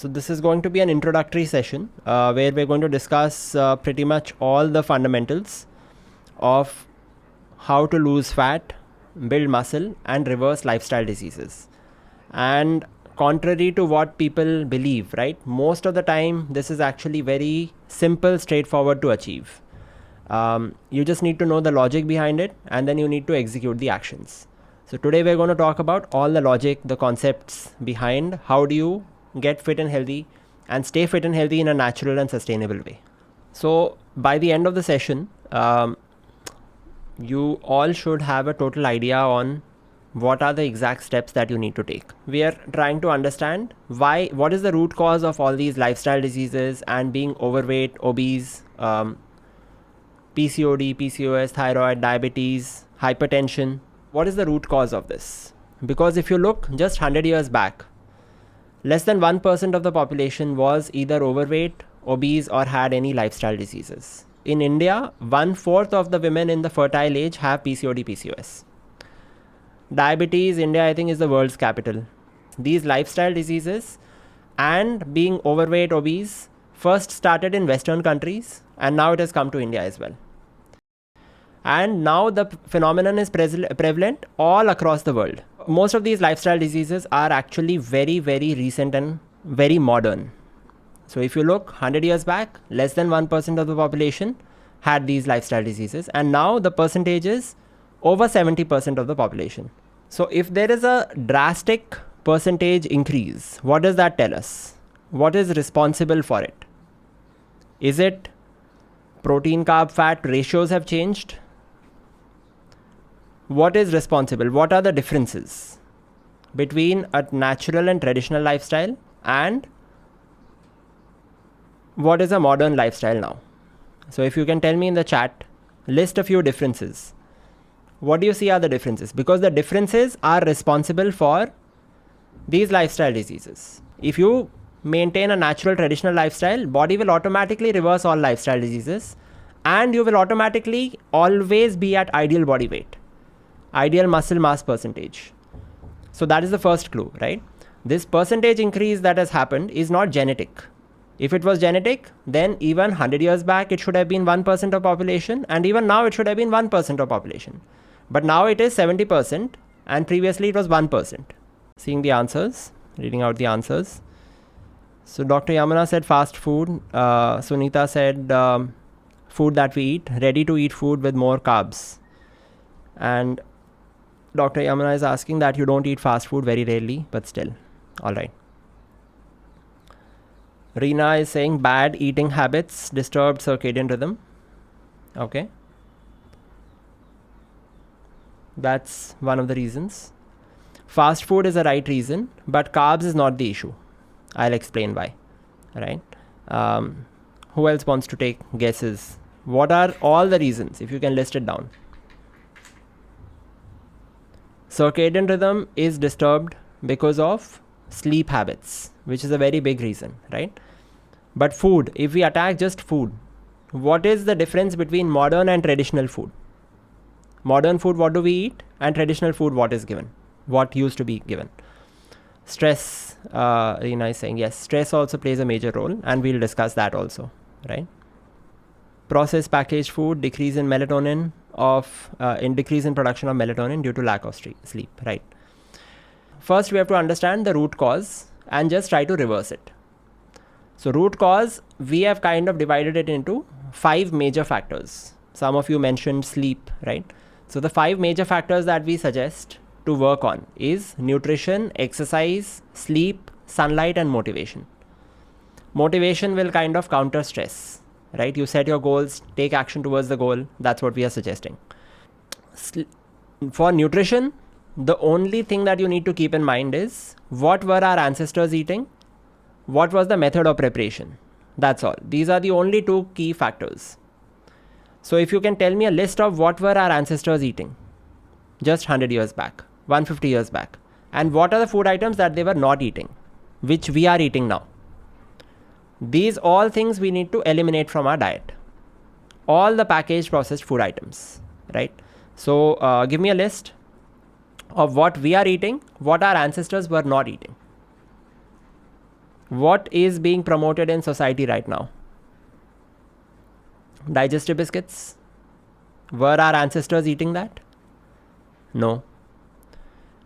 So this is going to be an introductory session where we're going to discuss pretty much all the fundamentals of how to lose fat, build muscle and reverse lifestyle diseases. And contrary to what people believe, right, most of the time this is actually very simple, straightforward to achieve. You just need to know the logic behind it and then you need to execute the actions. So today we're going to talk about all the logic, the concepts behind how do you get fit and healthy and stay fit and healthy in a natural and sustainable way. So by the end of the session, you all should have a total idea on what are the exact steps that you need to take. We are trying to understand what is the root cause of all these lifestyle diseases and being overweight, obese, PCOD, PCOS, thyroid, diabetes, hypertension. What is the root cause of this? Because if you look just 100 years back, less than 1% of the population was either overweight, obese or had any lifestyle diseases. In India, 1/4 of the women in the fertile age have PCOD, PCOS. Diabetes, India I think is the world's capital. These lifestyle diseases and being overweight, obese first started in Western countries and now it has come to India as well. And now the phenomenon is prevalent all across the world. Most of these lifestyle diseases are actually very, very recent and very modern. So if you look 100 years back, less than 1% of the population had these lifestyle diseases. And now the percentage is over 70% of the population. So if there is a drastic percentage increase, what does that tell us? What is responsible for it? Is it protein, carb, fat ratios have changed? What is responsible? What are the differences between a natural and traditional lifestyle and what is a modern lifestyle now? So if you can tell me in the chat, list a few differences. What do you see are the differences? Because the differences are responsible for these lifestyle diseases. If you maintain a natural traditional lifestyle, body will automatically reverse all lifestyle diseases and you will automatically always be at ideal body weight, ideal muscle mass percentage. So that is the first clue, right? This percentage increase that has happened is not genetic. If it was genetic, then even 100 years back, it should have been 1% of population and even now it should have been 1% of population. But now it is 70% and previously it was 1%. Seeing the answers, reading out the answers. So Dr. Yamuna said fast food. Sunita said food that we eat, ready to eat food with more carbs. And Dr. Yamuna is asking that you don't eat fast food very rarely, but still. All right. Reena is saying bad eating habits, disturbed circadian rhythm. Okay. That's one of the reasons. Fast food is the right reason, but carbs is not the issue. I'll explain why. Right. Who else wants to take guesses? What are all the reasons? If you can list it down. Circadian rhythm is disturbed because of sleep habits, which is a very big reason, right? But food, if we attack just food, what is the difference between modern and traditional food? Modern food, what do we eat? And traditional food, what is given? What used to be given? Stress, Reena is saying, yes, stress also plays a major role and we'll discuss that also, right? Processed packaged food, decrease in melatonin decrease in production of melatonin due to lack of sleep, right? First, we have to understand the root cause and just try to reverse it. So root cause, we have kind of divided it into 5 major factors. Some of you mentioned sleep, right? So the 5 major factors that we suggest to work on is nutrition, exercise, sleep, sunlight and motivation. Motivation will kind of counter stress, right? You set your goals, take action towards the goal. That's what we are suggesting. For nutrition, the only thing that you need to keep in mind is what were our ancestors eating? What was the method of preparation? That's all. These are the only 2 key factors. So if you can tell me a list of what were our ancestors eating just 100 years back, 150 years back, and what are the food items that they were not eating, which we are eating now. These all things we need to eliminate from our diet. All the packaged processed food items, right? So give me a list of what we are eating, what our ancestors were not eating. What is being promoted in society right now? Digestive biscuits. Were our ancestors eating that? No.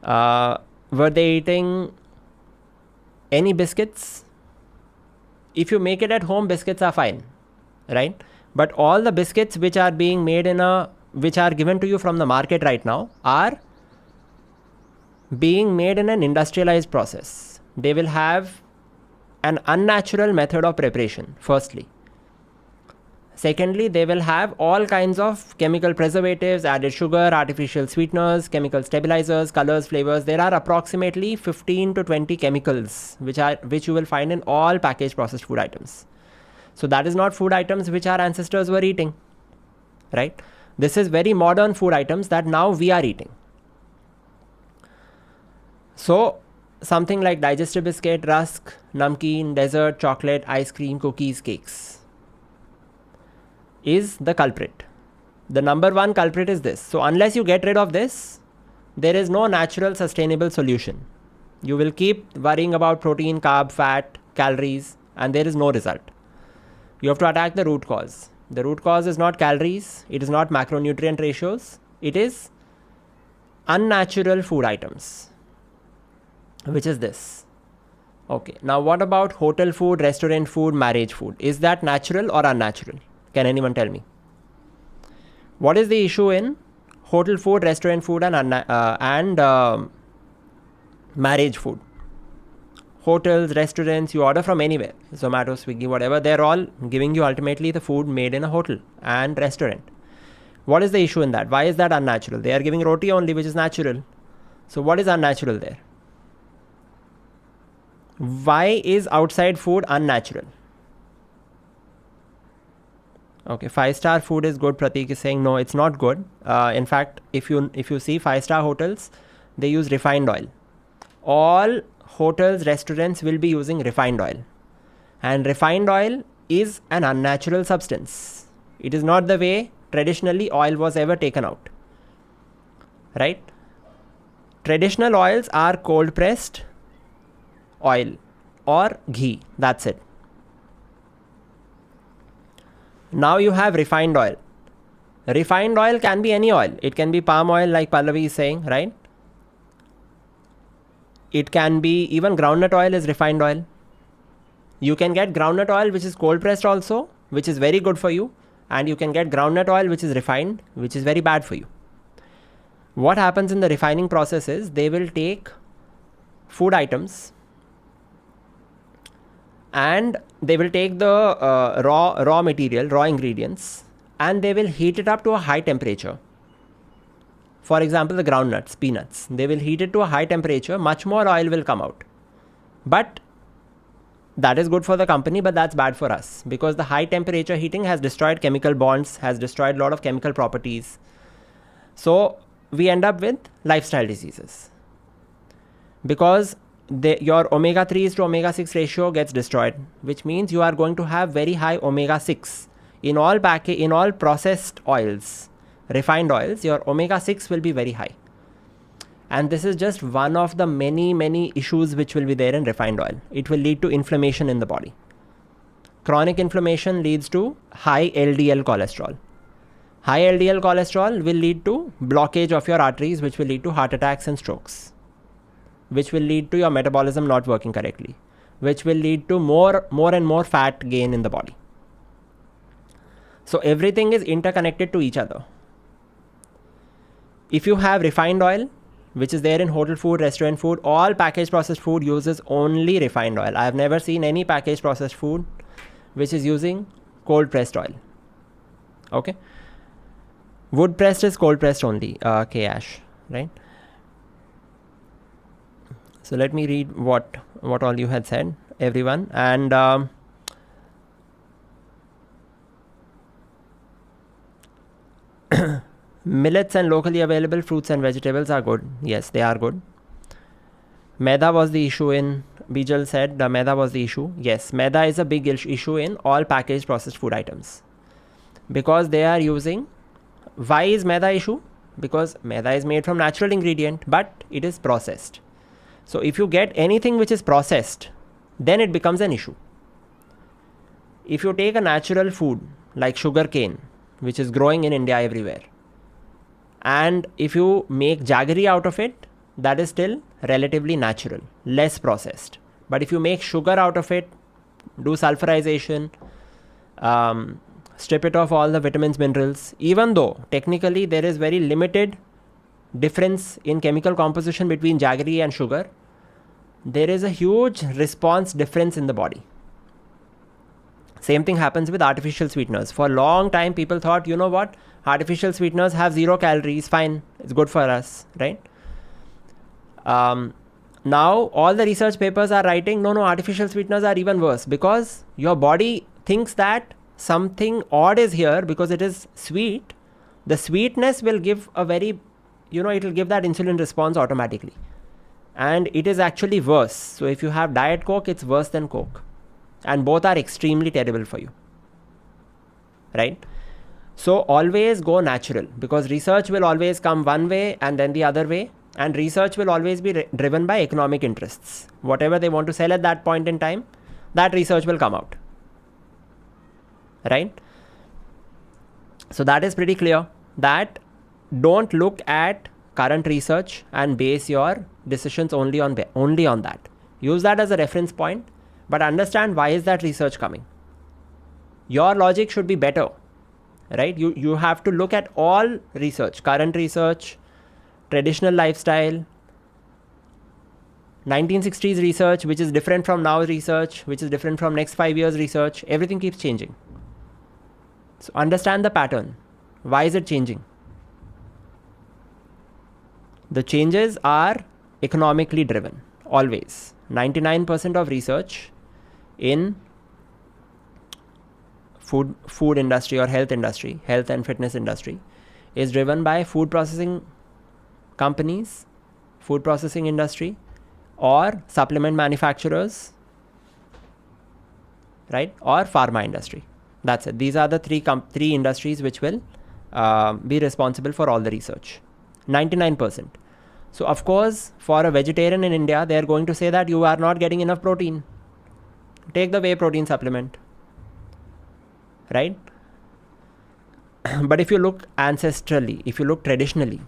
Were they eating any biscuits? If you make it at home, biscuits are fine, right? But all the biscuits which are being made which are given to you from the market right now are being made in an industrialized process. They will have an unnatural method of preparation, firstly. Secondly, they will have all kinds of chemical preservatives, added sugar, artificial sweeteners, chemical stabilizers, colors, flavors. There are approximately 15 to 20 chemicals which you will find in all packaged processed food items. So that is not food items which our ancestors were eating, right? This is very modern food items that now we are eating. So something like digestive biscuit, rusk, namkeen, dessert, chocolate, ice cream, cookies, cakes is the culprit. The number one culprit is this. So unless you get rid of this, there is no natural sustainable solution. You will keep worrying about protein, carb, fat, calories, and there is no result. You have to attack the root cause. The root cause is not calories, it is not macronutrient ratios, it is unnatural food items, which is this. Okay, now what about hotel food, restaurant food, marriage food? Is that natural or unnatural? Can anyone tell me? What is the issue in hotel food, restaurant food, and marriage food? Hotels, restaurants, you order from anywhere, Zomato, Swiggy, whatever, they're all giving you ultimately the food made in a hotel and restaurant. What is the issue in that? Why is that unnatural? They are giving roti only, which is natural. So what is unnatural there? Why is outside food unnatural? Okay, 5-star food is good. Pratik is saying no, it's not good. In fact, if you see 5-star hotels, they use refined oil. All hotels, restaurants will be using refined oil, and refined oil is an unnatural substance. It is not the way traditionally oil was ever taken out, right? Traditional oils are cold pressed oil or ghee. That's it. Now you have refined oil. Refined oil can be any oil. It can be palm oil, like Pallavi is saying, right? It can be even groundnut oil is refined oil. You can get groundnut oil which is cold pressed also, which is very good for you. And you can get groundnut oil which is refined, which is very bad for you. What happens in the refining process is they will take food items and they will take the raw material, raw ingredients, and they will heat it up to a high temperature. For example, the groundnuts, peanuts, they will heat it to a high temperature, much more oil will come out. But that is good for the company, but that's bad for us, because the high temperature heating has destroyed chemical bonds, has destroyed a lot of chemical properties. So we end up with lifestyle diseases, because your omega-3s to omega-6 ratio gets destroyed, which means you are going to have very high omega-6 in all processed oils, refined oils. Your omega-6 will be very high, and this is just one of the many issues which will be there in refined oil. It will lead to inflammation in the body. Chronic inflammation leads to high LDL cholesterol. High LDL cholesterol will lead to blockage of your arteries, which will lead to heart attacks and strokes, which will lead to your metabolism not working correctly, which will lead to more and more fat gain in the body. So everything is interconnected to each other. If you have refined oil, which is there in hotel food, restaurant food, all packaged processed food uses only refined oil. I have never seen any packaged processed food which is using cold pressed oil. Okay. Wood pressed is cold pressed only, K-Ash, right? So let me read what all you had said, everyone. And millets and locally available fruits and vegetables are good. Yes, they are good. Maida was the issue in, Bijal said maida was the issue. Yes, maida is a big issue in all packaged processed food items, because they are using, why is maida issue? Because maida is made from natural ingredient, but it is processed. So if you get anything which is processed, then it becomes an issue. If you take a natural food like sugar cane, which is growing in India everywhere, and if you make jaggery out of it, that is still relatively natural, less processed. But if you make sugar out of it, do sulfurization, strip it of all the vitamins, minerals, even though technically there is very limited difference in chemical composition between jaggery and sugar, there is a huge response difference in the body. Same thing happens with artificial sweeteners. For a long time, people thought, you know what, artificial sweeteners have 0 calories, fine, it's good for us, right? Now, all the research papers are writing, no, artificial sweeteners are even worse, because your body thinks that something odd is here because it is sweet. The sweetness will give a very, it will give that insulin response automatically. And it is actually worse. So if you have Diet Coke, it's worse than Coke. And both are extremely terrible for you, right? So always go natural, because research will always come one way and then the other way. And research will always be driven by economic interests. Whatever they want to sell at that point in time, that research will come out, right? So that is pretty clear, that don't look at current research and base your decisions only on that. Use that as a reference point, but understand why is that research coming. Your logic should be better, right? You have to look at all research, current research, traditional lifestyle, 1960s research, which is different from now research, which is different from next 5 years research. Everything keeps changing. So understand the pattern. Why is it changing? The changes are economically driven, always. 99% of research in food industry or health industry, health and fitness industry, is driven by food processing companies, food processing industry, or supplement manufacturers, right? Or pharma industry. That's it. These are the three industries which will be responsible for all the research. 99%. So of course, for a vegetarian in India, they are going to say that you are not getting enough protein. Take the whey protein supplement, right? But if you look ancestrally, if you look traditionally,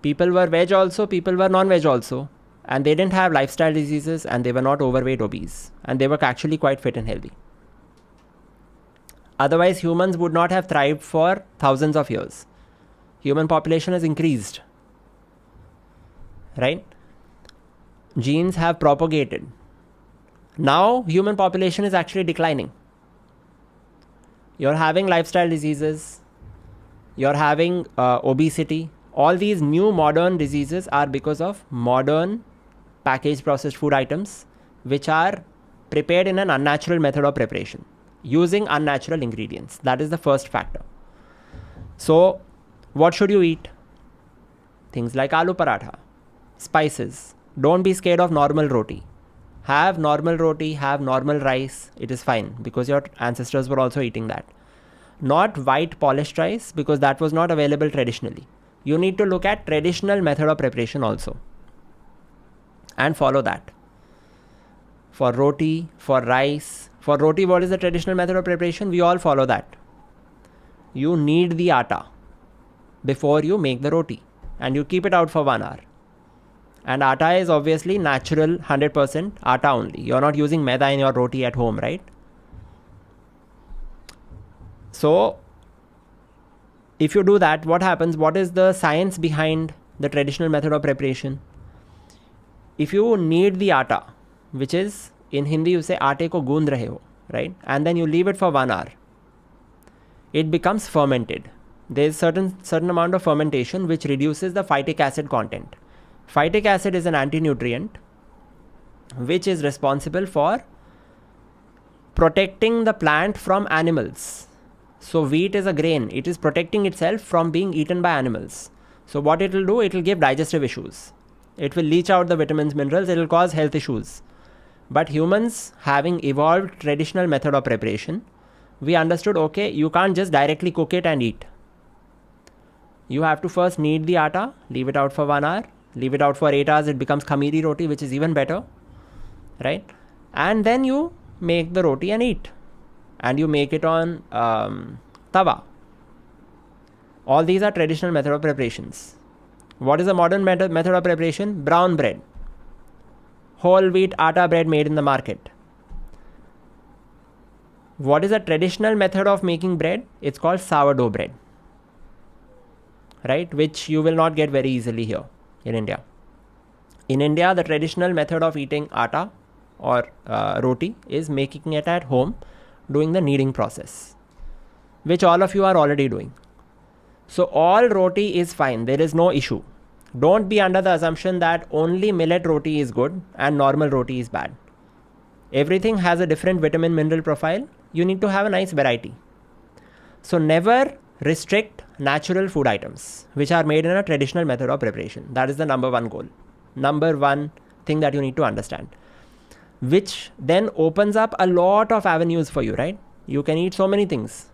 people were veg also, people were non-veg also, and they didn't have lifestyle diseases, and they were not overweight, obese, and they were actually quite fit and healthy. Otherwise, humans would not have thrived for thousands of years. Human population has increased, right? Genes have propagated. Now, human population is actually declining. You're having lifestyle diseases, you're having obesity. All these new modern diseases are because of modern packaged processed food items, which are prepared in an unnatural method of preparation, using unnatural ingredients. That is the first factor. So, what should you eat? Things like aloo paratha, spices. Don't be scared of normal roti. Have normal roti, have normal rice. It is fine, because your ancestors were also eating that. Not white polished rice, because that was not available traditionally. You need to look at traditional method of preparation also, and follow that. For roti, for rice. For roti, what is the traditional method of preparation? We all follow that. You knead the atta before you make the roti, and you keep it out for 1 hour. And atta is obviously natural 100% atta only. You're not using maida in your roti at home, right? So, if you do that, what happens? What is the science behind the traditional method of preparation? If you knead the atta, which is, in Hindi you say aate ko goond rahe ho, right? And then you leave it for 1 hour. It becomes fermented. There is certain amount of fermentation which reduces the phytic acid content. Phytic acid is an anti-nutrient which is responsible for protecting the plant from animals. So wheat is a grain. It is protecting itself from being eaten by animals. So what it will do, it will give digestive issues. It will leach out the vitamins, minerals. It will cause health issues. But humans, having evolved traditional method of preparation, we understood, okay, you can't just directly cook it and eat. You have to first knead the atta, leave it out for 1 hour, leave it out for 8 hours, it becomes khamiri roti, which is even better, right? and then you make the roti and eat, and you make it on tawa. All these are traditional method of preparations. What is the modern method of preparation? Brown bread, whole wheat atta bread made in the market. What is a traditional method of making bread? It's called sourdough bread, right? Which you will not get very easily here in India. In India, the traditional method of eating atta or roti is making it at home, doing the kneading process, which all of you are already doing. So all roti is fine. There is no issue. Don't be under the assumption that only millet roti is good and normal roti is bad. Everything has a different vitamin mineral profile. You need to have a nice variety. So never restrict natural food items which are made in a traditional method of preparation. That is the number one goal. Number one thing that you need to understand, which then opens up a lot of avenues for you, right? You can eat so many things.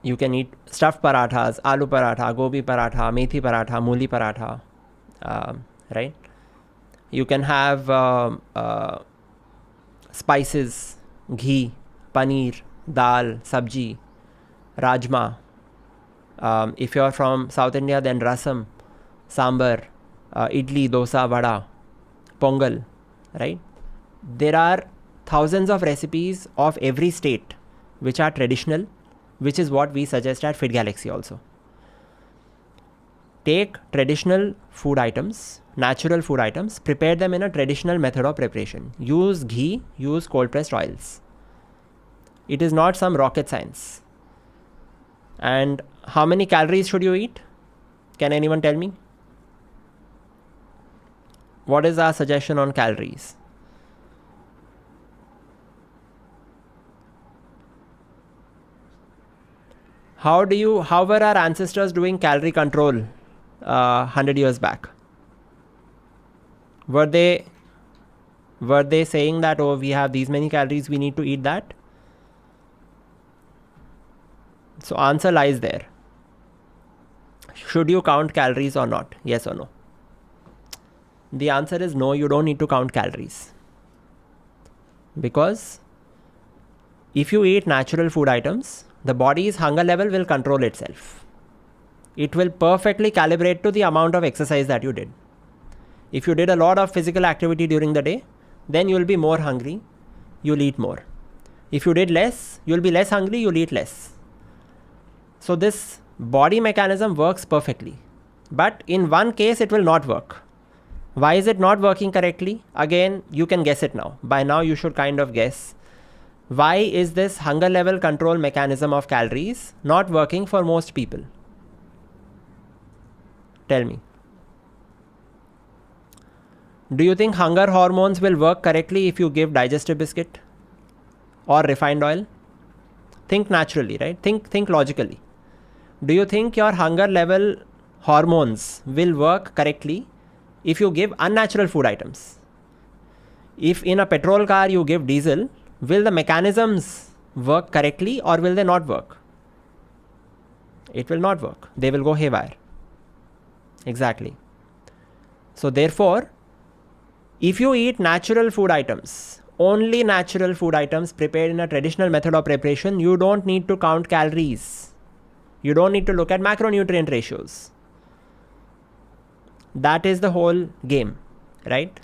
You can eat stuffed parathas, aloo paratha, gobi paratha, methi paratha, mooli paratha, right? You can have spices, ghee, paneer, dal, sabji, rajma. If you're from South India, then rasam, sambar, idli, dosa, vada, pongal, right? There are thousands of recipes of every state which are traditional, which is what we suggest at Fit Galaxy also. Take traditional food items, natural food items, prepare them in a traditional method of preparation. Use ghee, use cold pressed oils. It is not some rocket science. And how many calories should you eat? Can anyone tell me? What is our suggestion on calories? How were our ancestors doing calorie control 100 years back? Were they saying that, oh, we have these many calories, we need to eat that? So answer lies there. Should you count calories or not? Yes or no? The answer is no, you don't need to count calories. Because if you eat natural food items, the body's hunger level will control itself. It will perfectly calibrate to the amount of exercise that you did. If you did a lot of physical activity during the day, then you'll be more hungry, you'll eat more. If you did less, you'll be less hungry, you'll eat less. So this body mechanism works perfectly. But in one case, it will not work. Why is it not working correctly? Again, you can guess it now. By now, you should kind of guess. Why is this hunger level control mechanism of calories not working for most people? Tell me. Do you think hunger hormones will work correctly if you give digestive biscuit or refined oil? Think naturally, right? Think logically. Do you think your hunger level hormones will work correctly if you give unnatural food items? If in a petrol car you give diesel, will the mechanisms work correctly or will they not work? It will not work. They will go haywire. Exactly. So therefore, if you eat natural food items, only natural food items prepared in a traditional method of preparation, you don't need to count calories. You don't need to look at macronutrient ratios. That is the whole game, right?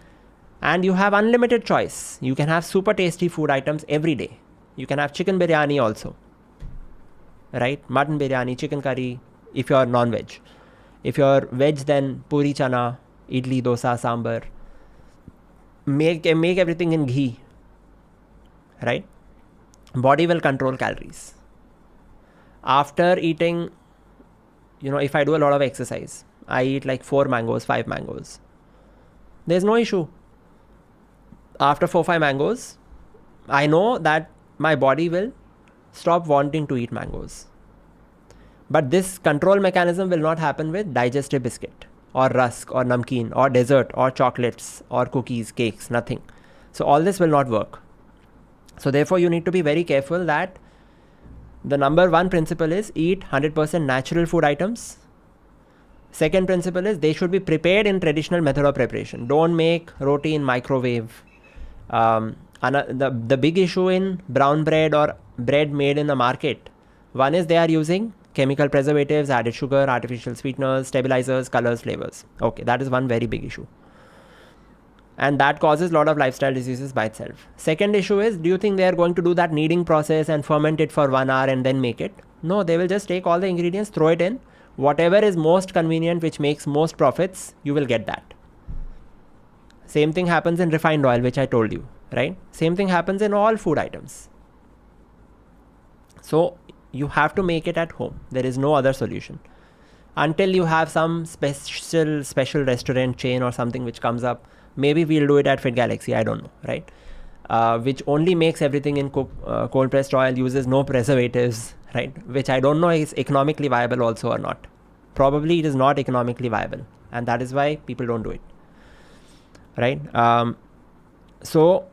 And you have unlimited choice. You can have super tasty food items every day. You can have chicken biryani also, right? Mutton biryani, chicken curry, if you're non-veg. If you're veg, then puri chana, idli, dosa, sambar. Make everything in ghee, right? Body will control calories. After eating, if I do a lot of exercise, I eat like 4 mangoes, 5 mangoes. There's no issue. After 4-5 mangoes, I know that my body will stop wanting to eat mangoes. But this control mechanism will not happen with digestive biscuit or rusk or namkeen or dessert or chocolates or cookies, cakes, nothing. So all this will not work. So therefore you need to be very careful that the number one principle is eat 100% natural food items. Second principle is they should be prepared in traditional method of preparation. Don't make roti in microwave. The big issue in brown bread or bread made in the market, one is they are using chemical preservatives, added sugar, artificial sweeteners, stabilizers, colors, flavors. Okay, that is one very big issue. And that causes a lot of lifestyle diseases by itself. Second issue is, do you think they are going to do that kneading process and ferment it for 1 hour and then make it? No, they will just take all the ingredients, throw it in. Whatever is most convenient, which makes most profits, you will get that. Same thing happens in refined oil, which I told you, right? Same thing happens in all food items. So you have to make it at home. There is no other solution. Until you have some special restaurant chain or something which comes up, maybe we'll do it at Fit Galaxy, I don't know, right? Which only makes everything in cold pressed oil, uses no preservatives, right? Which I don't know is economically viable also or not. Probably it is not economically viable, and that is why people don't do it, right? So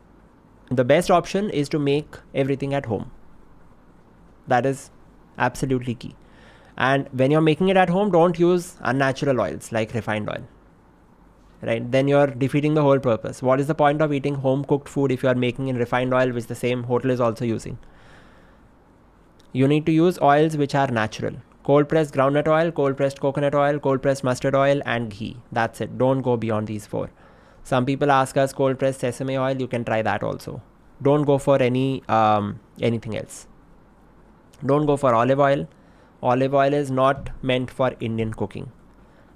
the best option is to make everything at home. That is absolutely key. And when you're making it at home, don't use unnatural oils like refined oil, right? Then you're defeating the whole purpose. What is the point of eating home cooked food if you are making in refined oil, which the same hotel is also using? You need to use oils which are natural. Cold pressed groundnut oil, cold pressed coconut oil, cold pressed mustard oil, and ghee. That's it. Don't go beyond these 4. Some people ask us cold pressed sesame oil. You can try that also. Don't go for anything else. Don't go for olive oil. Olive oil is not meant for Indian cooking.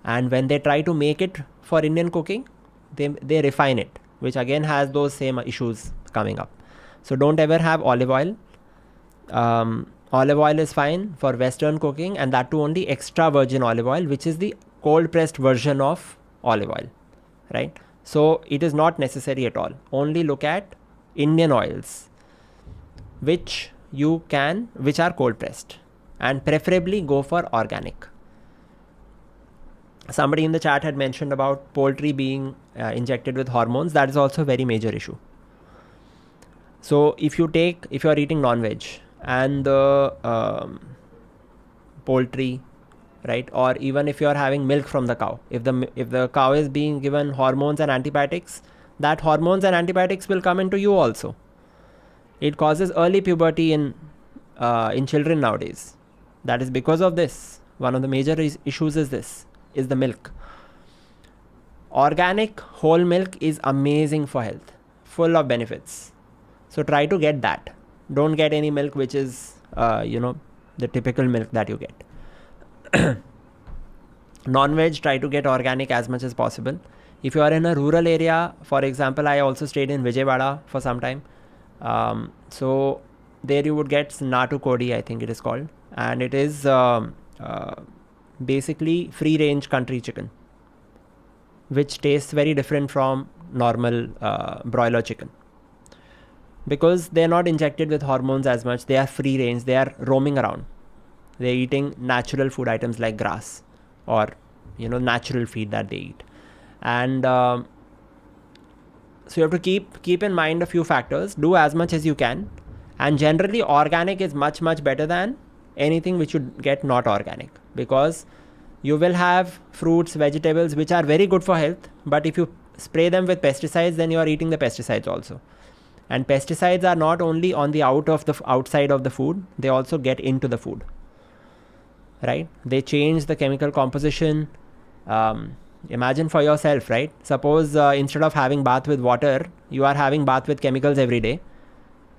And when they try to make it for Indian cooking, they refine it, which again has those same issues coming up. So don't ever have olive oil. Olive oil is fine for Western cooking, and that too only extra virgin olive oil, which is the cold pressed version of olive oil, right? So it is not necessary at all. Only look at Indian oils, which are cold pressed, and preferably go for organic. Somebody in the chat had mentioned about poultry being injected with hormones. That is also a very major issue. So if you are eating non-veg and the poultry, right, or even if you are having milk from the cow, if the cow is being given hormones and antibiotics, that hormones and antibiotics will come into you also. It causes early puberty in children nowadays. That is because of this. One of the major issues is the milk. Organic whole milk is amazing for health, full of benefits. So try to get that. Don't get any milk which is the typical milk that you get. Non-veg, try to get organic as much as possible. If you are in a rural area, for example, I also stayed in Vijayawada for some time. So there you would get Natu Kodi, I think it is called, and it is basically free range country chicken, which tastes very different from normal broiler chicken, because they are not injected with hormones as much. They are free range. They are roaming around. They are eating natural food items like grass or natural feed that they eat. And so you have to keep in mind a few factors. Do as much as you can, and generally organic is much better than anything which you get not organic, because you will have fruits, vegetables which are very good for health, but if you spray them with pesticides, then you are eating the pesticides also. And pesticides are not only on the outside of the food, they also get into the food, right? They change the chemical composition. Imagine for yourself, right? Suppose instead of having bath with water, you are having bath with chemicals every day,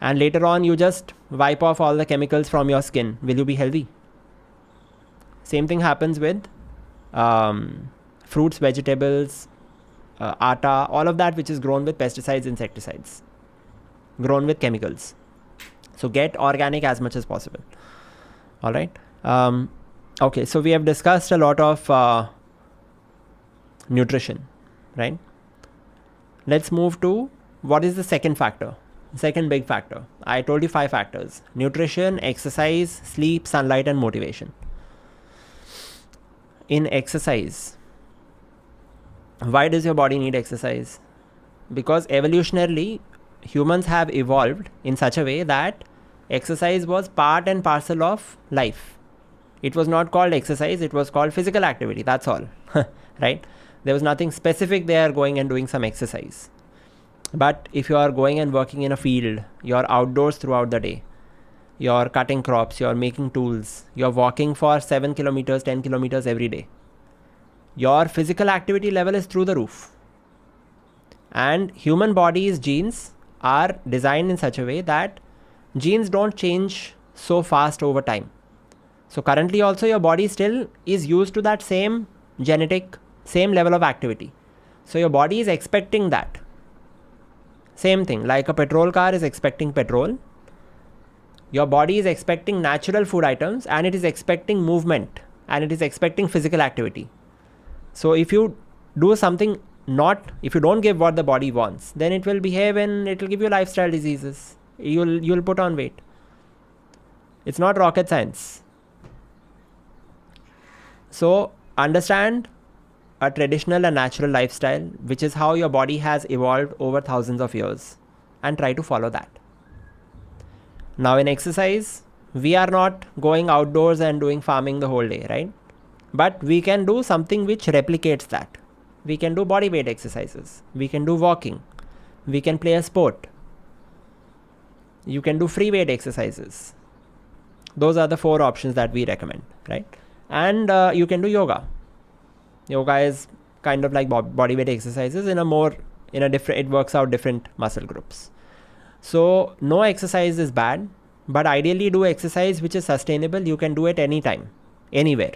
and later on you just wipe off all the chemicals from your skin. Will you be healthy? Same thing happens with fruits, vegetables, atta, all of that which is grown with pesticides, insecticides, grown with chemicals. So get organic as much as possible. All right. Okay, so we have discussed a lot of nutrition, right? Let's move to what is the second big factor. I told you 5 factors: nutrition, exercise, sleep, sunlight, and motivation. In exercise, why does your body need exercise? Because evolutionarily, humans have evolved in such a way that exercise was part and parcel of life. It was not called exercise, it was called physical activity, that's all. Right? There was nothing specific there going and doing some exercise. But if you are going and working in a field, you're outdoors throughout the day, you're cutting crops, you're making tools, you're walking for 7 kilometers, 10 kilometers every day, your physical activity level is through the roof. And human body's genes are designed in such a way that genes don't change so fast over time. So currently also your body still is used to that same genetic, same level of activity. So your body is expecting that. Same thing, like a petrol car is expecting petrol. Your body is expecting natural food items, and it is expecting movement, and it is expecting physical activity. So if you do something if you don't give what the body wants, then it will behave and it will give you lifestyle diseases. You'll put on weight. It's not rocket science. So understand a traditional and natural lifestyle, which is how your body has evolved over thousands of years, and try to follow that. Now in exercise, we are not going outdoors and doing farming the whole day, right? But we can do something which replicates that. We can do body weight exercises. We can do walking. We can play a sport. You can do free weight exercises. Those are the 4 options that we recommend, right? And you can do yoga. Yoga is kind of like body weight exercises it works out different muscle groups. So no exercise is bad, but ideally do exercise which is sustainable. You can do it anytime, anywhere.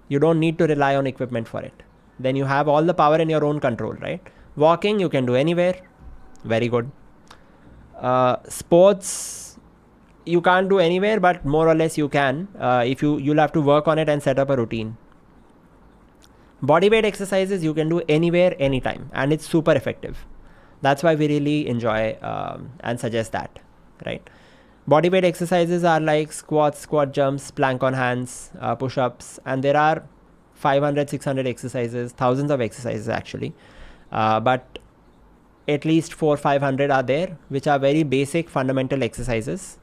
You don't need to rely on equipment for it. Then you have all the power in your own control, right? Walking, you can do anywhere. Very good. Sports, you can't do anywhere, but more or less you can. You'll have to work on it and set up a routine. Body weight exercises, you can do anywhere, anytime, and it's super effective. That's why we really enjoy and suggest that, right? Body weight exercises are like squats, squat jumps, plank on hands, push-ups, and there are 500, 600 exercises, thousands of exercises actually. But at least 400-500 are there, which are very basic fundamental exercises,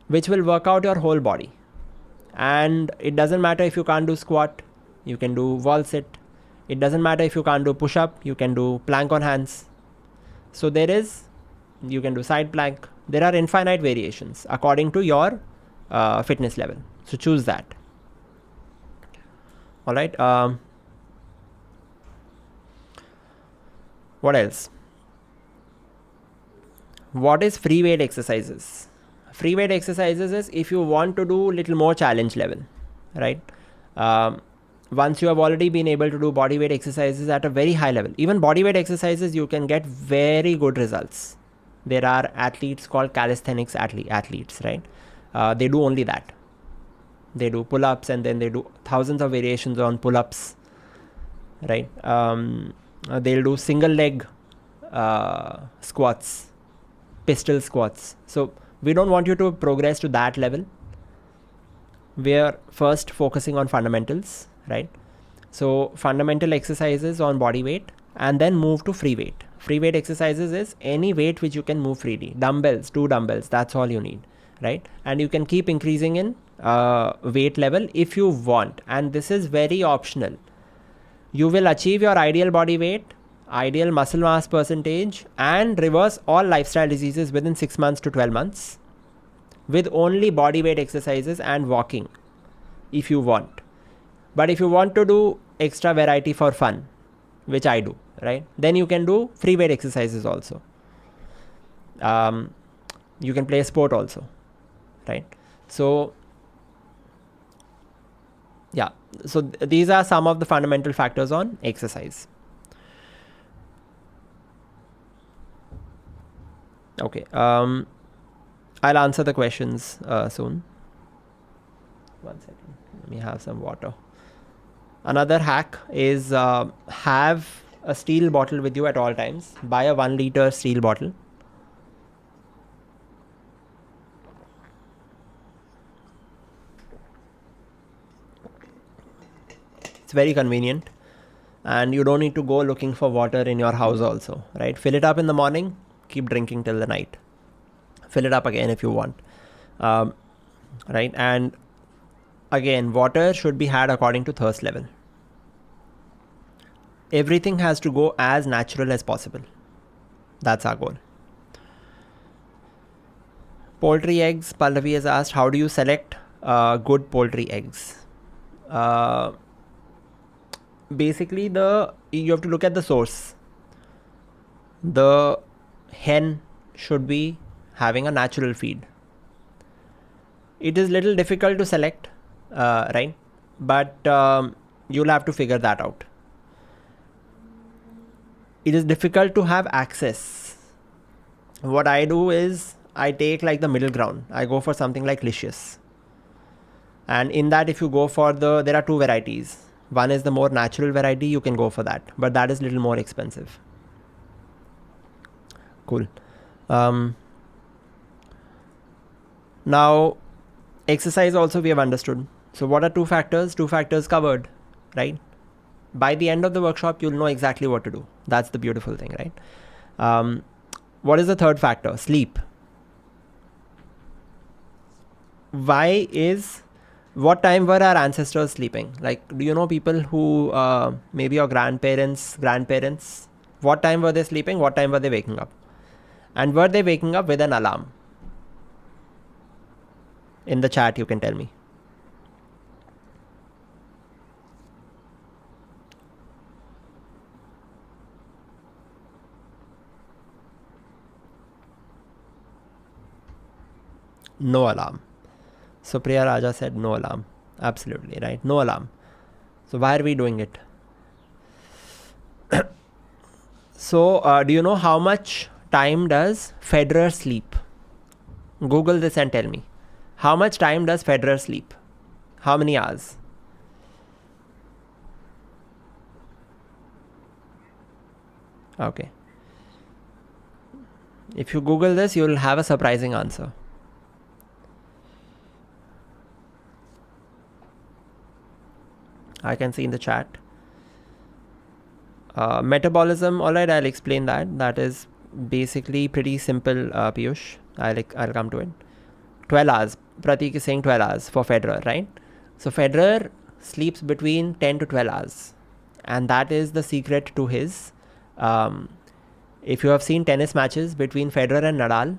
which will work out your whole body. And it doesn't matter if you can't do squat, you can do wall sit. It doesn't matter if you can't do push-up, you can do plank on hands. So you can do side plank. There are infinite variations according to your fitness level. So choose that. All right. What else? What is free weight exercises? Free weight exercises is if you want to do little more challenge level, right? Once you have already been able to do body weight exercises at a very high level, even body weight exercises, you can get very good results. There are athletes called calisthenics athletes, right? They do only that. They do pull-ups, and then they do thousands of variations on pull-ups, right? They'll do single leg squats, pistol squats. So we don't want you to progress to that level. We are first focusing on fundamentals, right? So fundamental exercises on body weight, and then move to free weight. Free weight exercises is any weight which you can move freely. Dumbbells, 2 dumbbells, that's all you need, right? And you can keep increasing in weight level if you want, and this is very optional. You will achieve your ideal body weight, ideal muscle mass percentage, and reverse all lifestyle diseases within 6 months to 12 months with only body weight exercises and walking, if you want. But if you want to do extra variety for fun, which I do, right, then you can do free weight exercises also. You can play a sport also, right? So yeah, so these are some of the fundamental factors on exercise. Okay, I'll answer the questions soon. 1 second, let me have some water. Another hack is have a steel bottle with you at all times. Buy a 1 liter steel bottle. It's very convenient, and you don't need to go looking for water in your house also, right? Fill it up in the morning, keep drinking till the night. Fill it up again if you want, right? And Again, water should be had according to thirst level. Everything has to go as natural as possible. That's our goal. Poultry eggs, Pallavi has asked, how do you select good poultry eggs? Basically, you have to look at the source. The hen should be having a natural feed. It is little difficult to select, right? But you'll have to figure that out. It is difficult to have access. What I do is I take like the middle ground. I go for something like Licious. And in that, if you go for there are two varieties. One is the more natural variety, you can go for that. But that is a little more expensive. Cool. Now, exercise also we have understood. So what are two factors? Two factors covered, right? By the end of the workshop, you'll know exactly what to do. That's the beautiful thing, right? What is the third factor? Sleep. What time were our ancestors sleeping? Like, do you know people who, maybe your grandparents, what time were they sleeping? What time were they waking up? And were they waking up with an alarm? In the chat, you can tell me. No alarm. So Priya Raja said no alarm. Absolutely, right? No alarm. So why are we doing it? So do you know how much time does Federer sleep? Google this and tell me. How much time does Federer sleep? How many hours? Okay. If you Google this, you'll have a surprising answer. I can see in the chat. Metabolism, alright, I'll explain that. That is basically pretty simple, Piyush. I'll come to it. 12 hours. Pratik is saying 12 hours for Federer, right? So Federer sleeps between 10 to 12 hours. And that is the secret to his... if you have seen tennis matches between Federer and Nadal,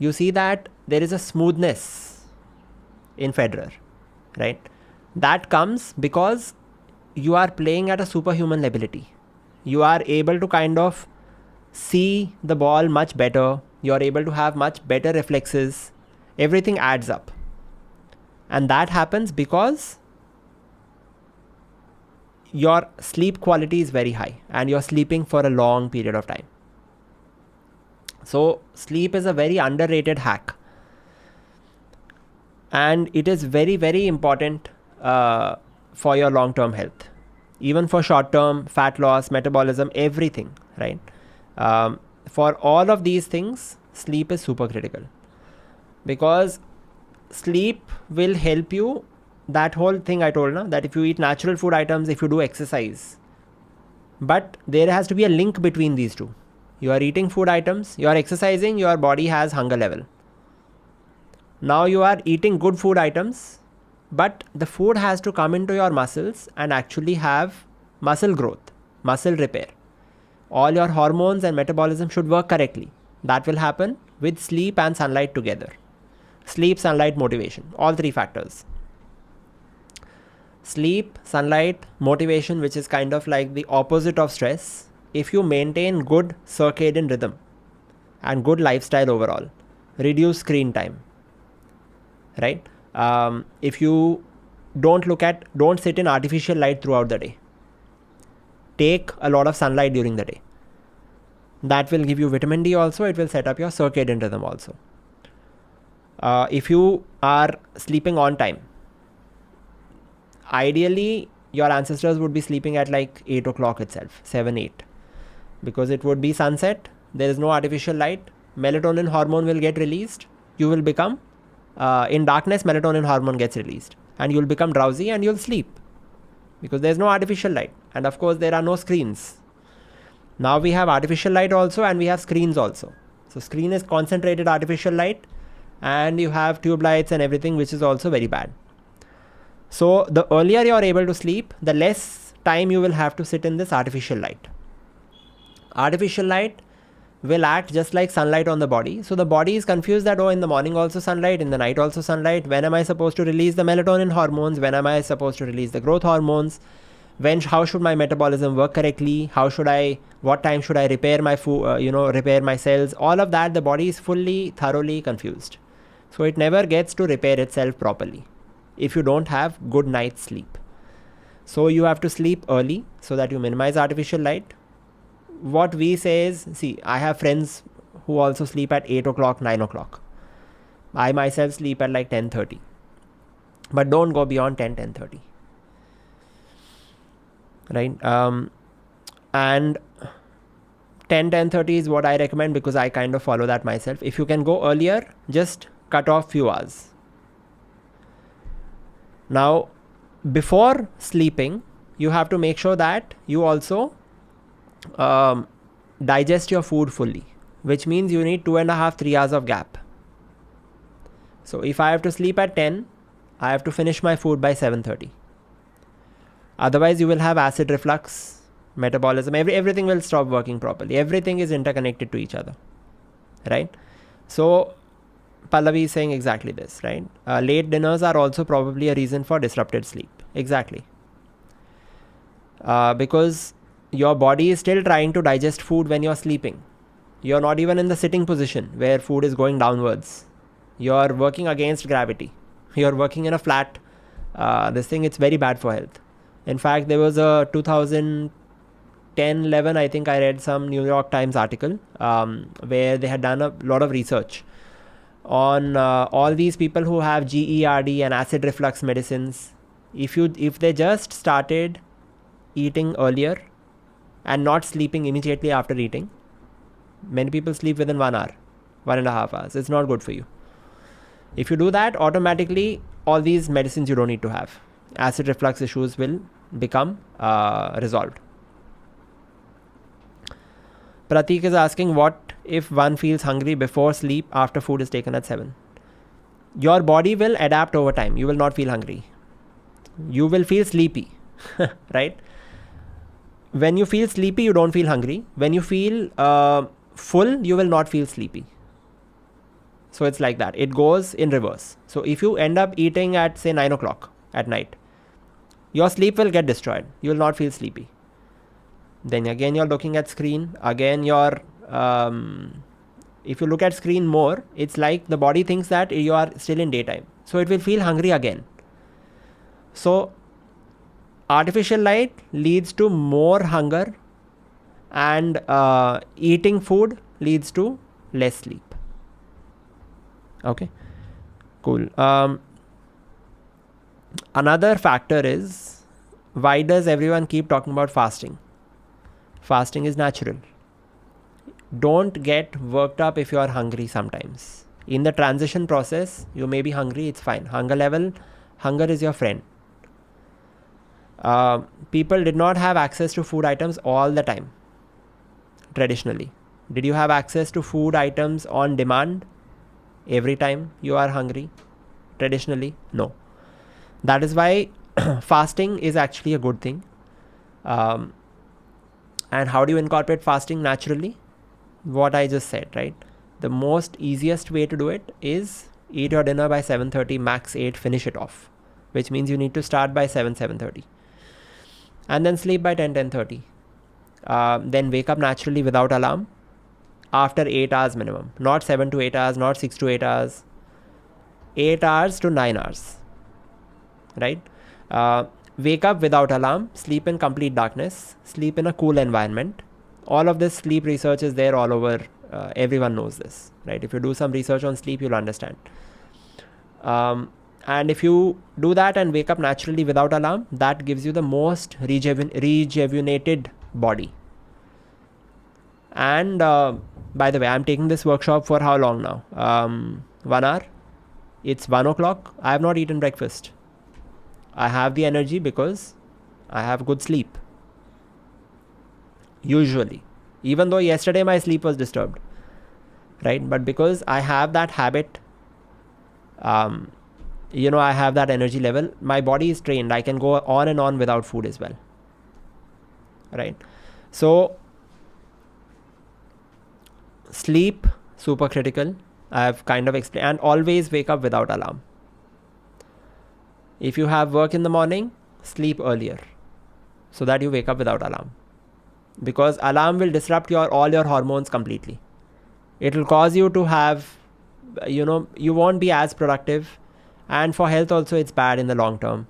you see that there is a smoothness in Federer, right? That comes because you are playing at a superhuman ability. You are able to kind of see the ball much better. You are able to have much better reflexes. Everything adds up. And that happens because your sleep quality is very high and you're sleeping for a long period of time. So sleep is a very underrated hack. And it is very, very important for your long-term health. Even for short-term, fat loss, metabolism, everything, right? For all of these things, sleep is super critical. Because sleep will help you, that whole thing I told now, that if you eat natural food items, if you do exercise. But there has to be a link between these two. You are eating food items, you are exercising, your body has hunger level. Now you are eating good food items, but the food has to come into your muscles and actually have muscle growth, muscle repair. All your hormones and metabolism should work correctly. That will happen with sleep and sunlight together. Sleep, sunlight, motivation, all three factors. Sleep, sunlight, motivation, which is kind of like the opposite of stress. If you maintain good circadian rhythm and good lifestyle overall, reduce screen time, right? If you don't sit in artificial light throughout the day. Take a lot of sunlight during the day. That will give you vitamin D also. It will set up your circadian rhythm also. If you are sleeping on time, ideally your ancestors would be sleeping at like 8 o'clock itself, 7, 8. Because it would be sunset, there is no artificial light, melatonin hormone will get released, you will become, in darkness melatonin hormone gets released and you'll become drowsy and you'll sleep. Because there's no artificial light and of course there are no screens. Now we have artificial light also and we have screens also. So screen is concentrated artificial light and you have tube lights and everything, which is also very bad. So the earlier you are able to sleep, the less time you will have to sit in this artificial light. Artificial light will act just like sunlight on the body. So the body is confused that, oh, in the morning also sunlight, in the night also sunlight. When am I supposed to release the melatonin hormones? When am I supposed to release the growth hormones? How should my metabolism work correctly? What time should I repair my repair my cells? All of that, the body is thoroughly confused. So it never gets to repair itself properly if you don't have good night's sleep. So you have to sleep early so that you minimize artificial light. What we say is, see, I have friends who also sleep at 8 o'clock, 9 o'clock. I myself sleep at like 10:30. But don't go beyond 10:30. Right? And 10:30 is what I recommend because I kind of follow that myself. If you can go earlier, just cut off few hours. Now, before sleeping, you have to make sure that you also digest your food fully, which means you need 2.5-3 hours of gap. So if I have to sleep at 10, I have to finish my food by 7:30. Otherwise, you will have acid reflux, metabolism, everything will stop working properly. Everything is interconnected to each other, right? So Pallavi is saying exactly this, right? Late dinners are also probably a reason for disrupted sleep. Exactly. Because your body is still trying to digest food when you're sleeping. You're not even in the sitting position where food is going downwards. You're working against gravity. You're working in a flat, it's very bad for health. In fact, there was a 2010-11, I think I read some New York Times article where they had done a lot of research on all these people who have GERD and acid reflux medicines. If they just started eating earlier and not sleeping immediately after eating, many people sleep within 1 hour, 1.5 hours. It's not good for you. If you do that, automatically all these medicines you don't need to have. Acid reflux issues will become resolved. Pratik is asking, what if one feels hungry before sleep after food is taken at 7? Your body will adapt over time. You will not feel hungry. You will feel sleepy, right? When you feel sleepy, you don't feel hungry. When you feel full, you will not feel sleepy. So it's like that. It goes in reverse. So if you end up eating at say 9 o'clock at night, your sleep will get destroyed. You will not feel sleepy. Then again, you're looking at screen. Again, if you look at screen more, it's like the body thinks that you are still in daytime. So it will feel hungry again. So artificial light leads to more hunger, and eating food leads to less sleep. Okay, cool. Another factor is, why does everyone keep talking about fasting? Fasting is natural. Don't get worked up if you are hungry sometimes. In the transition process, you may be hungry, it's fine. Hunger is your friend. People did not have access to food items all the time. Traditionally, did you have access to food items on demand every time you are hungry? Traditionally, no. That is why fasting is actually a good thing. And how do you incorporate fasting naturally? What I just said, right? The most easiest way to do it is eat your dinner by 7:30, max 8, finish it off, which means you need to start by 7:30. And then sleep by 10:30. Then wake up naturally without alarm after 8 hours minimum. Not 7 to 8 hours, not 6 to 8 hours. 8 hours to 9 hours. Right? Wake up without alarm, sleep in complete darkness, sleep in a cool environment. All of this sleep research is there all over. Everyone knows this, right? If you do some research on sleep, you'll understand. And if you do that and wake up naturally without alarm, that gives you the most rejuvenated body. And by the way, I'm taking this workshop for how long now? 1 hour. It's 1 o'clock. I have not eaten breakfast. I have the energy because I have good sleep. Usually. Even though yesterday my sleep was disturbed. Right? But because I have that habit, I have that energy level. My body is trained. I can go on and on without food as well. Right? So, sleep, super critical. I've kind of explained. And always wake up without alarm. If you have work in the morning, sleep earlier so that you wake up without alarm. Because alarm will disrupt all your hormones completely. It will cause you to have, you won't be as productive. And for health also, it's bad in the long term.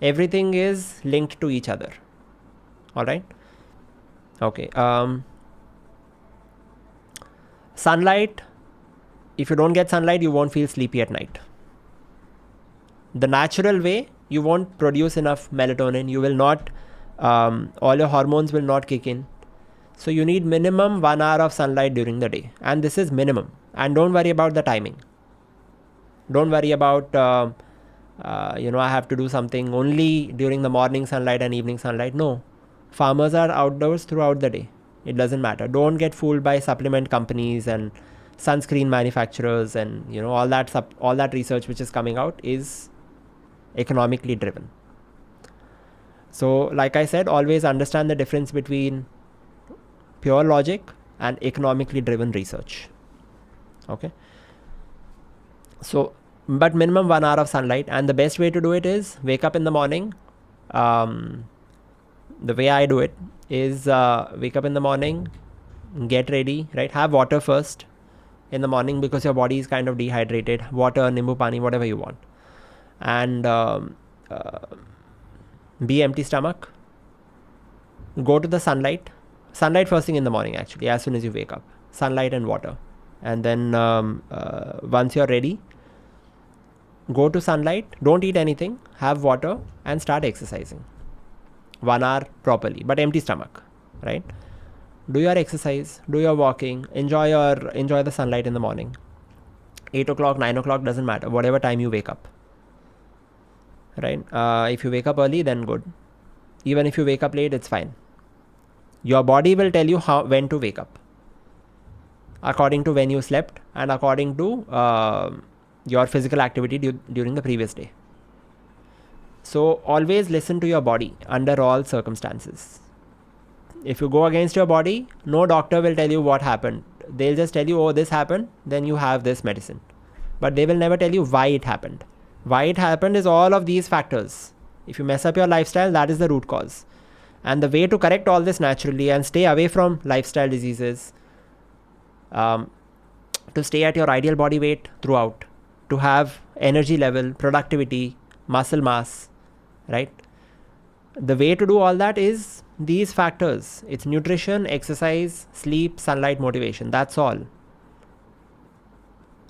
Everything is linked to each other. All right. Okay. Sunlight. If you don't get sunlight, you won't feel sleepy at night. The natural way, you won't produce enough melatonin. You will not, all your hormones will not kick in. So you need minimum 1 hour of sunlight during the day. And this is minimum. And don't worry about the timing. Don't worry about, I have to do something only during the morning sunlight and evening sunlight. No. Farmers are outdoors throughout the day. It doesn't matter. Don't get fooled by supplement companies and sunscreen manufacturers and, all that research which is coming out is economically driven. So, like I said, always understand the difference between pure logic and economically driven research. Okay. So, but minimum 1 hour of sunlight, and the best way to do it is wake up in the morning. The way I do it is wake up in the morning, get ready, right? Have water first in the morning because your body is kind of dehydrated. Water, nimbu pani, whatever you want. And be empty stomach. Go to the sunlight. Sunlight first thing in the morning, actually, as soon as you wake up. Sunlight and water. And then once you're ready, go to sunlight. Don't eat anything. Have water and start exercising. 1 hour properly, but empty stomach, right? Do your exercise, do your walking, enjoy the sunlight in the morning. 8 o'clock, 9 o'clock, doesn't matter, whatever time you wake up, right? If you wake up early, then good. Even if you wake up late, it's fine. Your body will tell you when to wake up, according to when you slept and according to your physical activity during the previous day. So always listen to your body under all circumstances. If you go against your body, no doctor will tell you what happened. They'll just tell you, oh, this happened, then you have this medicine. But they will never tell you why it happened. Why it happened is all of these factors. If you mess up your lifestyle, that is the root cause. And the way to correct all this naturally and stay away from lifestyle diseases, to stay at your ideal body weight throughout, to have energy level, productivity, muscle mass, right? The way to do all that is these factors. It's nutrition, exercise, sleep, sunlight, motivation. That's all.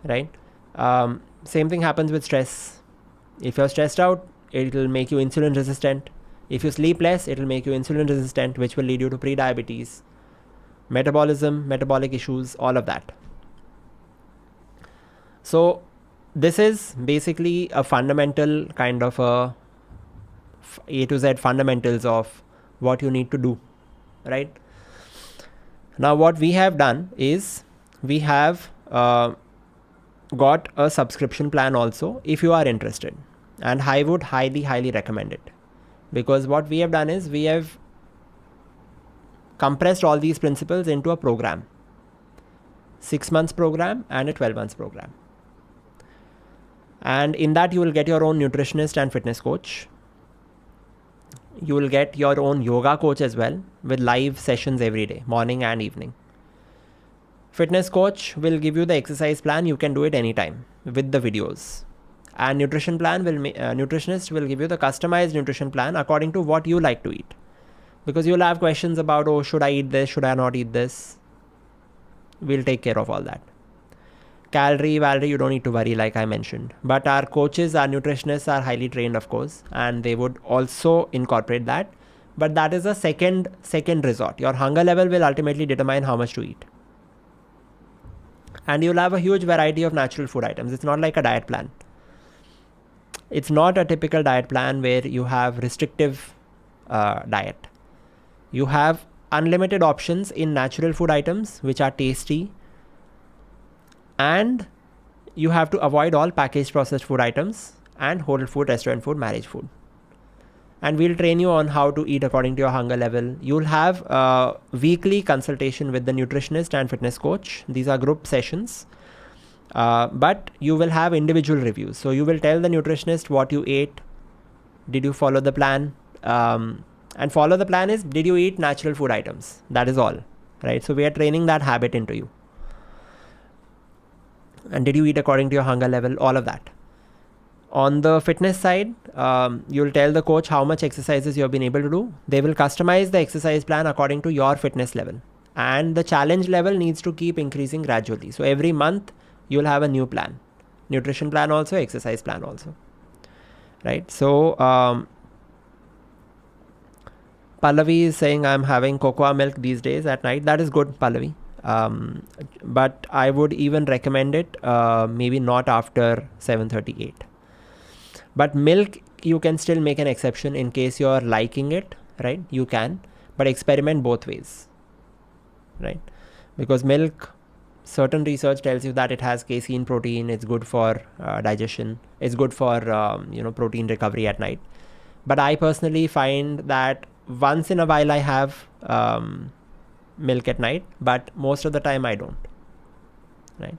Right? Same thing happens with stress. If you're stressed out, it will make you insulin resistant. If you sleep less, it will make you insulin resistant, which will lead you to pre-diabetes, metabolism, metabolic issues, all of that. So this is basically a fundamental kind of a A to Z fundamentals of what you need to do, right? Now what we have done is we have got a subscription plan also if you are interested, and I would highly recommend it, because what we have done is we have compressed all these principles into a program, 6 months program and a 12 months program. And in that you will get your own nutritionist and fitness coach. You will get your own yoga coach as well, with live sessions every day, morning and evening. Fitness coach will give you the exercise plan. You can do it anytime with the videos. And nutrition plan nutritionist will give you the customized nutrition plan according to what you like to eat. Because you'll have questions about, oh, should I eat this? Should I not eat this? We'll take care of all that. Calorie, you don't need to worry, like I mentioned. But our coaches, our nutritionists are highly trained, of course, and they would also incorporate that. But that is a second resort. Your hunger level will ultimately determine how much to eat. And you'll have a huge variety of natural food items. It's not like a diet plan. It's not a typical diet plan where you have restrictive diet. You have unlimited options in natural food items, which are tasty. And you have to avoid all packaged processed food items and whole food, restaurant food, marriage food. And we'll train you on how to eat according to your hunger level. You'll have a weekly consultation with the nutritionist and fitness coach. These are group sessions. But you will have individual reviews. So you will tell the nutritionist what you ate. Did you follow the plan? And follow the plan is, did you eat natural food items? That is all, right? So we are training that habit into you. And did you eat according to your hunger level? All of that. On the fitness side, you'll tell the coach how much exercises you have been able to do. They will customize the exercise plan according to your fitness level. And the challenge level needs to keep increasing gradually. So every month, you'll have a new plan. Nutrition plan also, exercise plan also. Right? So, Pallavi is saying I'm having cocoa milk these days at night. That is good, Pallavi. But I would even recommend it maybe not after 7:38. But milk, you can still make an exception in case you're liking it, right? You can, but experiment both ways, right? Because milk, certain research tells you that it has casein protein. It's good for digestion. It's good for protein recovery at night. But I personally find that once in a while I have milk at night, but most of the time I don't, right?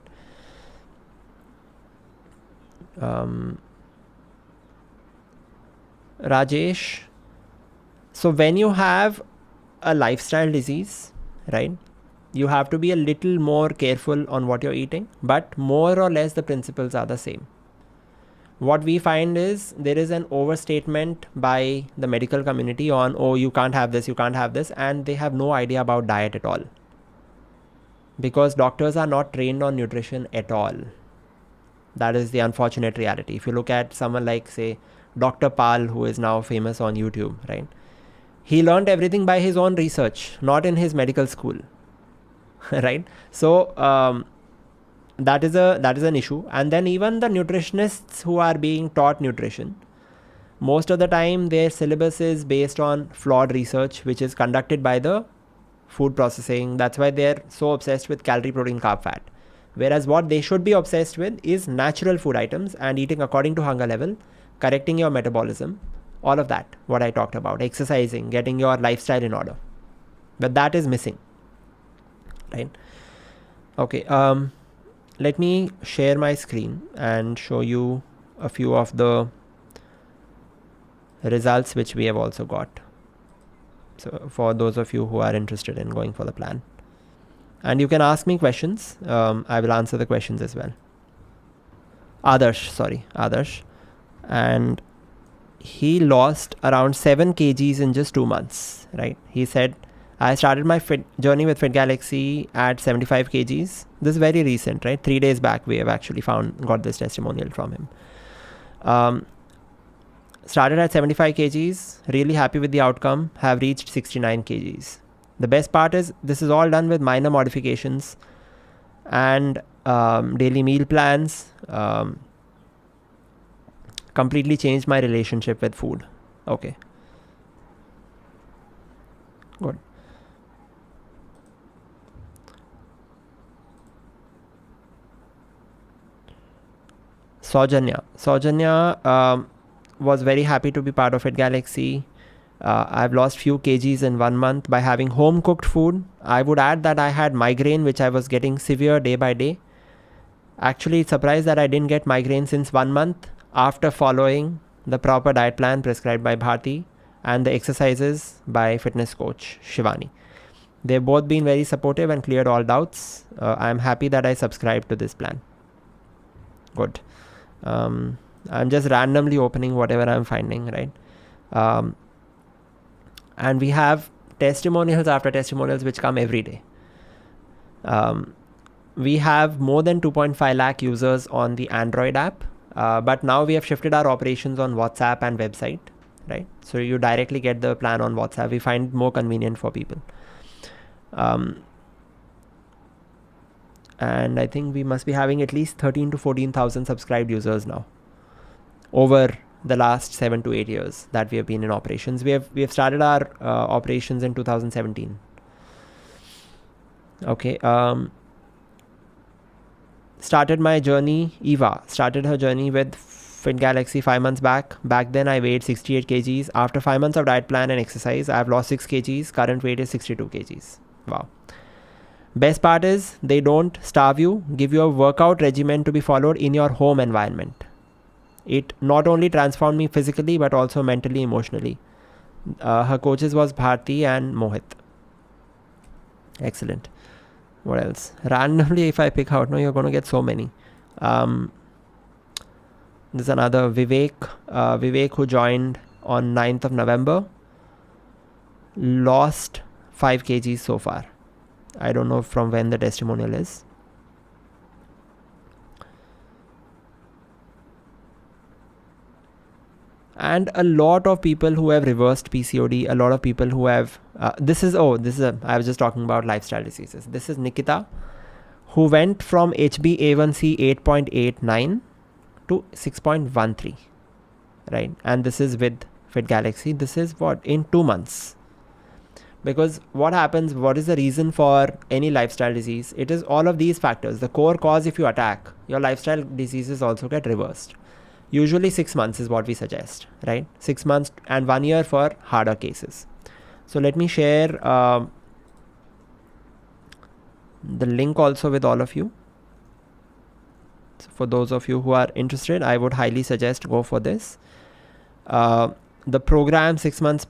Rajesh, so when you have a lifestyle disease, right, you have to be a little more careful on what you're eating, but more or less the principles are the same. What we find is there is an overstatement by the medical community on, oh, you can't have this, you can't have this, and they have no idea about diet at all. Because doctors are not trained on nutrition at all. That is the unfortunate reality. If you look at someone like, say, Dr. Pal, who is now famous on YouTube, right? He learned everything by his own research, not in his medical school, right? So that is an issue. And then even the nutritionists who are being taught nutrition, most of the time their syllabus is based on flawed research, which is conducted by the food processing. That's why they're so obsessed with calorie, protein, carb, fat. Whereas what they should be obsessed with is natural food items and eating according to hunger level, correcting your metabolism, all of that, what I talked about, exercising, getting your lifestyle in order. But that is missing, right? Okay, let me share my screen and show you a few of the results which we have also got. So for those of you who are interested in going for the plan. And you can ask me questions. I will answer the questions as well. Adarsh. And he lost around 7 kgs in just 2 months, right? He said, I started my journey with Fit Galaxy at 75 kgs. This is very recent, right? 3 days back, we have actually got this testimonial from him. Started at 75 kgs, really happy with the outcome, have reached 69 kgs. The best part is this is all done with minor modifications and daily meal plans. Completely changed my relationship with food. Okay. Good. Saujanya was very happy to be part of Fit Galaxy. I've lost few kgs in 1 month by having home cooked food. I would add that I had migraine, which I was getting severe day by day. Actually, it's surprised that I didn't get migraine since 1 month after following the proper diet plan prescribed by Bharti and the exercises by fitness coach Shivani. They've both been very supportive and cleared all doubts. I'm happy that I subscribed to this plan. Good. I'm just randomly opening whatever I'm finding, right? And we have testimonials after testimonials which come every day. We have more than 2.5 lakh users on the Android app, but now we have shifted our operations on WhatsApp and website, right? So you directly get the plan on WhatsApp. We find it more convenient for people. And I think we must be having at least 13 to 14,000 subscribed users now over the last 7 to 8 years that we have been in operations. We have started our operations in 2017. Okay. Started my journey. Eva started her journey with Fit Galaxy 5 months back. Back then I weighed 68 kgs. After 5 months of diet plan and exercise, I've lost 6 kgs. Current weight is 62 kgs. Wow. Best part is they don't starve you, give you a workout regimen to be followed in your home environment. It not only transformed me physically but also mentally, emotionally. Her coaches was Bharti and Mohit. Excellent. What else? Randomly, if I pick out, no, you're going to get so many. There's another Vivek who joined on 9th of November. Lost 5 kgs so far. I don't know from when the testimonial is. And a lot of people who have reversed PCOD, a lot of people who have, I was just talking about lifestyle diseases. This is Nikita, who went from HbA1c 8.89 to 6.13, right? And this is with Fit Galaxy. This is what, in 2 months. Because what happens, what is the reason for any lifestyle disease? It is all of these factors. The core cause, if you attack, your lifestyle diseases also get reversed. Usually 6 months is what we suggest, right? 6 months and 1 year for harder cases. So let me share the link also with all of you. So for those of you who are interested, I would highly suggest go for this. The program 6 months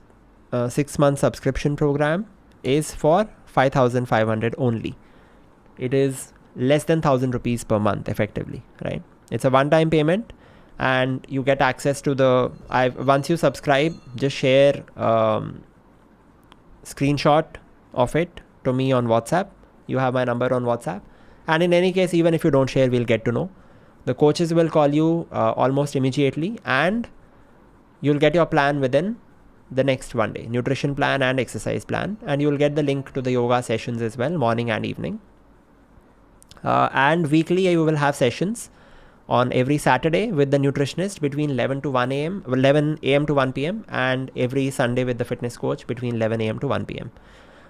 subscription program is for 5,500 only. It is less than 1,000 rupees per month effectively, right? It's a one-time payment. And you get access to the, once you subscribe, just share screenshot of it to me on WhatsApp. You have my number on WhatsApp. And in any case, even if you don't share, we'll get to know. The coaches will call you almost immediately, and you'll get your plan within the next 1 day, nutrition plan and exercise plan. And you'll get the link to the yoga sessions as well, morning and evening. And weekly, you will have sessions on every Saturday with the nutritionist between 11 to 1 a.m., 11 a.m. to 1 p.m. and every Sunday with the fitness coach between 11 a.m. to 1 p.m.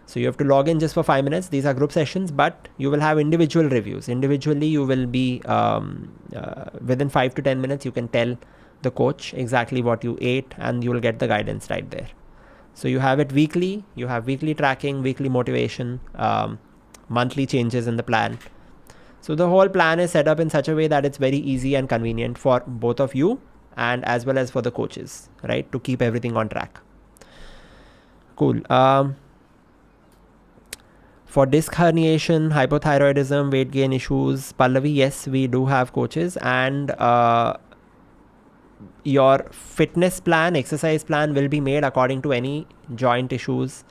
So you have to log in just for 5 minutes. These are group sessions, but you will have individual reviews. Individually, you will be within 5 to 10 minutes, you can tell the coach exactly what you ate and you will get the guidance right there. So you have it weekly, you have weekly tracking, weekly motivation, monthly changes in the plan. So the whole plan is set up in such a way that it's very easy and convenient for both of you and as well as for the coaches, right? To keep everything on track. Cool. For disc herniation, hypothyroidism, weight gain issues, Pallavi, yes, we do have coaches, and your fitness plan, exercise plan will be made according to any joint issues,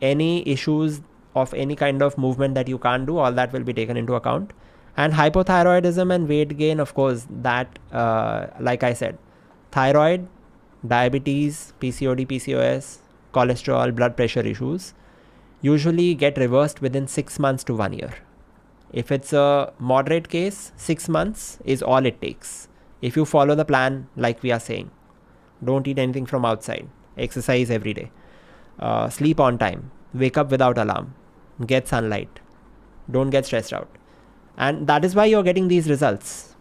any issues of any kind of movement that you can't do, all that will be taken into account. And hypothyroidism and weight gain, of course, that like I said, thyroid, diabetes, PCOD, PCOS, cholesterol, blood pressure issues usually get reversed within 6 months to 1 year. If it's a moderate case, 6 months is all it takes. If you follow the plan like we are saying, don't eat anything from outside, exercise every day, sleep on time, wake up without alarm, get sunlight, don't get stressed out. And that is why you're getting these results.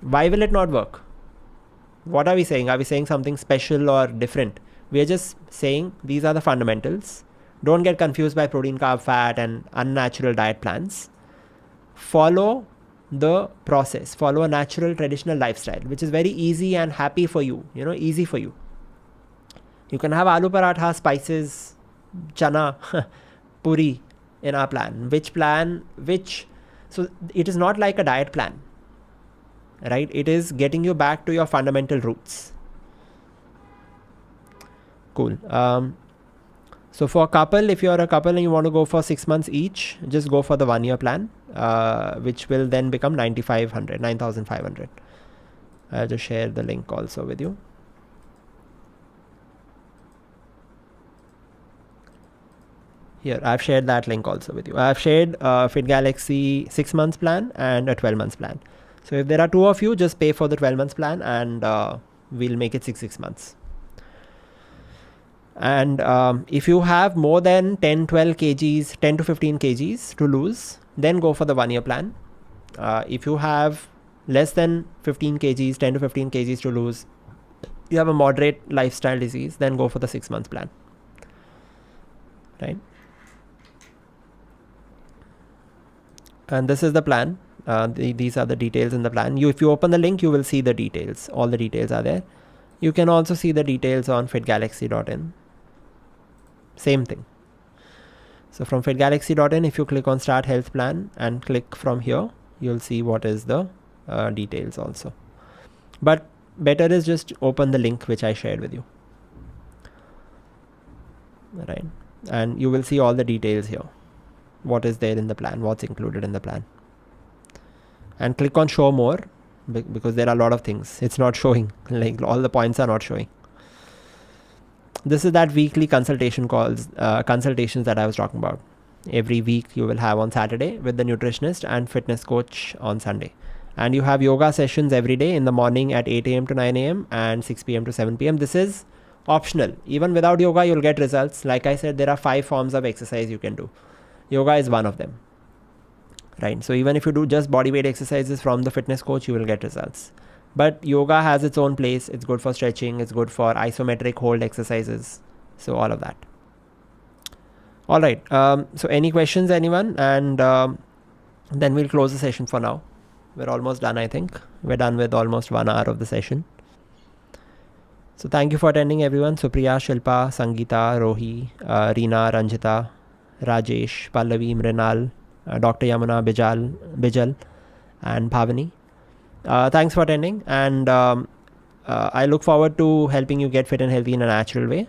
Why will it not work? What are we saying? Are we saying something special or different? We are just saying these are the fundamentals. Don't get confused by protein, carb, fat and unnatural diet plans. Follow the process. Follow a natural traditional lifestyle, which is very easy and happy for you. Easy for you. You can have aloo paratha, spices, chana, puri in our plan. So it is not like a diet plan, right? It is getting you back to your fundamental roots. Cool. So for a couple, if you're a couple and you want to go for 6 months each, just go for the 1 year plan, which will then become 9,500. I'll just share the link also with you. Here, I've shared that link also with you. I've shared Fit Galaxy 6 months plan and a 12 months plan. So if there are 2 of you, just pay for the 12 months plan and we'll make it 6 months. And if you have more than 10 to 15 kgs to lose, then go for the 1 year plan. If you have less than 15 kgs, 10 to 15 kgs to lose, you have a moderate lifestyle disease, then go for the 6 months plan, right? And this is the plan. These are the details in the plan. If you open the link, you will see the details. All the details are there. You can also see the details on fitgalaxy.in. Same thing. So from fitgalaxy.in, if you click on start health plan and click from here, you'll see what is the details also. But better is just open the link which I shared with you, right? And you will see all the details here. What is there in the plan, what's included in the plan. And click on show more, because there are a lot of things. It's not showing, like all the points are not showing. This is that weekly consultations that I was talking about. Every week you will have on Saturday with the nutritionist and fitness coach on Sunday. And you have yoga sessions every day in the morning at 8 a.m. to 9 a.m. and 6 p.m. to 7 p.m. This is optional. Even without yoga, you'll get results. Like I said, there are 5 forms of exercise you can do. Yoga is one of them, right? So even if you do just body weight exercises from the fitness coach, you will get results. But yoga has its own place. It's good for stretching. It's good for isometric hold exercises. So all of that. All right. So any questions, anyone? And then we'll close the session for now. We're almost done, I think. We're done with almost 1 hour of the session. So thank you for attending, everyone. Supriya, Shilpa, Sangeeta, Rohi, Reena, Ranjita, Rajesh, Pallavi, Mrinal, Dr. Yamuna, Bijal, and Bhavani. Thanks for attending, and I look forward to helping you get fit and healthy in a natural way.